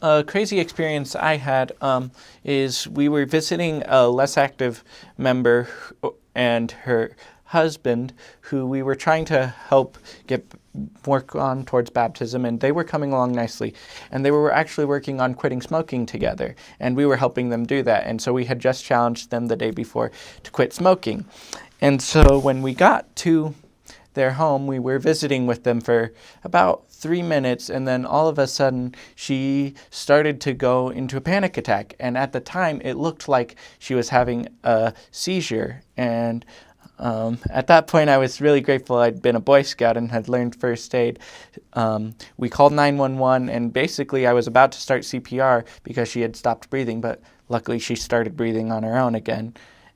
a crazy experience I had is we were visiting a less active member and her husband who we were trying to help get work on towards baptism, and they were coming along nicely, and they were actually working on quitting smoking together, and we were helping them do that. And so we had just challenged them the day before to quit smoking. And so when we got to their home, we were visiting with them for about 3 minutes, and then all of a sudden she started to go into a panic attack. And at the time, it looked like she was having a seizure. And at that point, I was really grateful I'd been a Boy Scout and had learned first aid. We called 911, and basically I was about to start CPR because she had stopped breathing, but luckily she started breathing on her own again.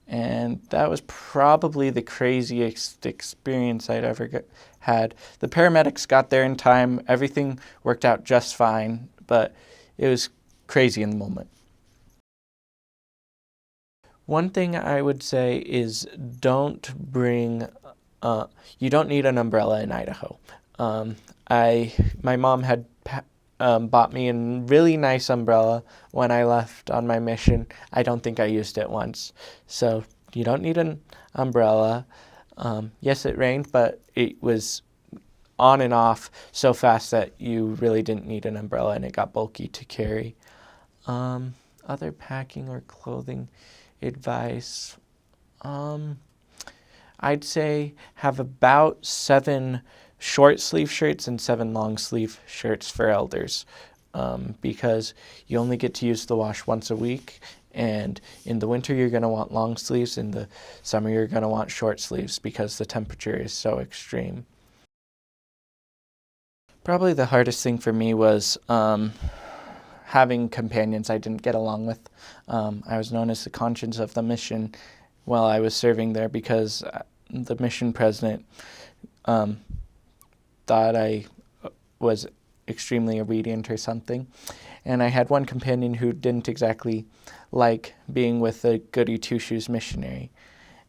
And that was probably the craziest experience I'd ever had. The paramedics got there in time. Everything worked out just fine, but it was crazy in the moment. One thing I would say is don't bring, you don't need an umbrella in Idaho. My mom had bought me a really nice umbrella when I left on my mission. I don't think I used it once. So you don't need an umbrella. Yes, it rained, but it was on and off so fast that you really didn't need an umbrella, and it got bulky to carry. Other packing or clothing advice. I'd say have about 7 short sleeve shirts and 7 long sleeve shirts for elders, because you only get to use the wash once a week, and in the winter you're going to want long sleeves, in the summer you're going to want short sleeves because the temperature is so extreme. Probably the hardest thing for me was having companions I didn't get along with. I was known as the conscience of the mission while I was serving there because the mission president thought I was extremely obedient or something. And I had one companion who didn't exactly like being with the goody two-shoes missionary,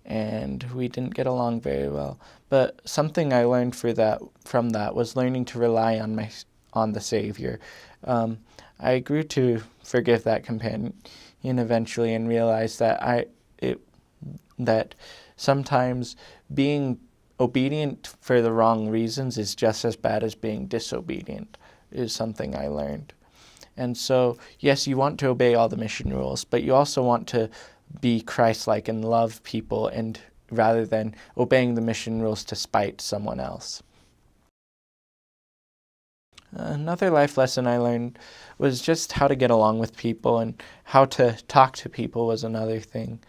and we didn't get along very well. But something I learned from that was learning to rely on the Savior. I grew to forgive that companion eventually and realized that sometimes being obedient for the wrong reasons is just as bad as being disobedient, is something I learned. And so, yes, you want to obey all the mission rules, but you also want to be Christ-like and love people, and rather than obeying the mission rules to spite someone else. Another life lesson I learned was just how to get along with people, and how to talk to people was another thing.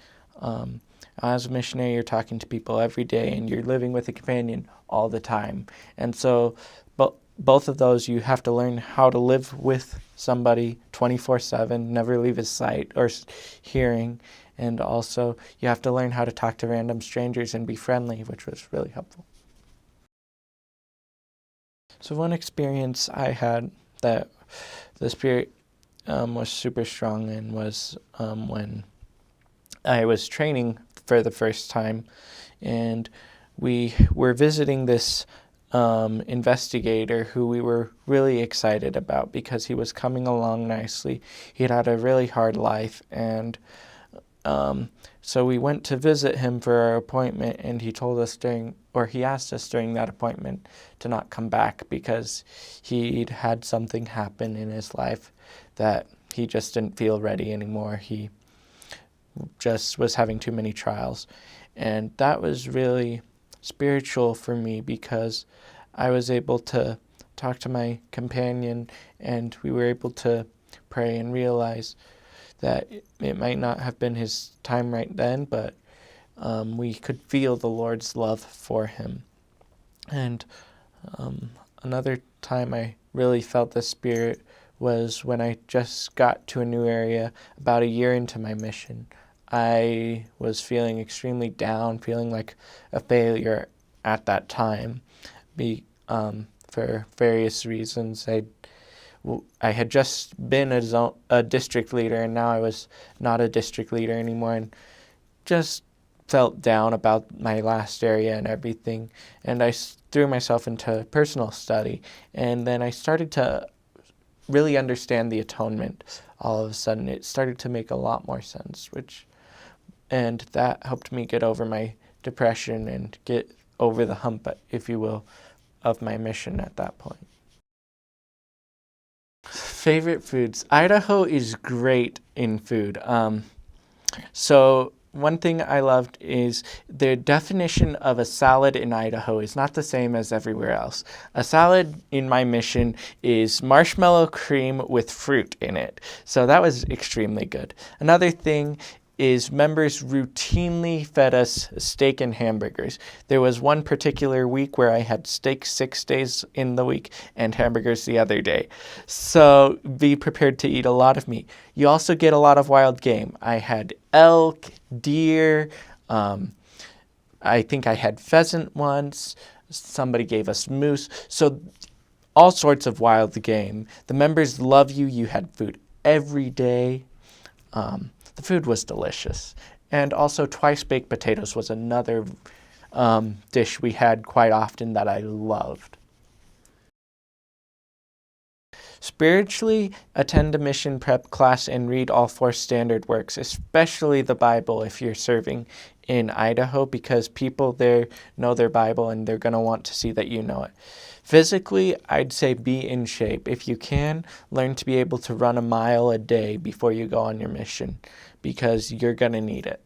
As a missionary, you're talking to people every day, and you're living with a companion all the time. And so both of those, you have to learn how to live with somebody 24/7, never leave his sight or hearing. And also, you have to learn how to talk to random strangers and be friendly, which was really helpful. So one experience I had that the Spirit was super strong in was when I was training for the first time, and we were visiting this investigator who we were really excited about because he was coming along nicely. He had a really hard life, and so we went to visit him for our appointment, and he asked us during that appointment to not come back because he'd had something happen in his life that he just didn't feel ready anymore. He just was having too many trials. And that was really spiritual for me because I was able to talk to my companion, and we were able to pray and realize that it might not have been his time right then, but we could feel the Lord's love for him. And another time I really felt the Spirit was when I just got to a new area about a year into my mission. I was feeling extremely down, feeling like a failure at that time for various reasons. I had just been a district leader, and now I was not a district leader anymore, and just felt down about my last area and everything. And I threw myself into personal study, and then I started to really understand the atonement, all of a sudden it started to make a lot more sense, and that helped me get over my depression and get over the hump, if you will, of my mission at that point. Favorite foods. Idaho is great in food. So one thing I loved is the definition of a salad in Idaho is not the same as everywhere else. A salad in my mission is marshmallow cream with fruit in it. So that was extremely good. Another thing is members routinely fed us steak and hamburgers. There was one particular week where I had steak 6 days in the week and hamburgers the other day. So be prepared to eat a lot of meat. You also get a lot of wild game. I had elk, deer, I think I had pheasant once. Somebody gave us moose. So all sorts of wild game. The members love you. You had food every day. The food was delicious. And also twice baked potatoes was another dish we had quite often that I loved. Spiritually, attend a mission prep class and read all 4 standard works, especially the Bible if you're serving in Idaho, because people there know their Bible and they're going to want to see that you know it. Physically, I'd say be in shape. If you can, learn to be able to run a mile a day before you go on your mission, because you're going to need it.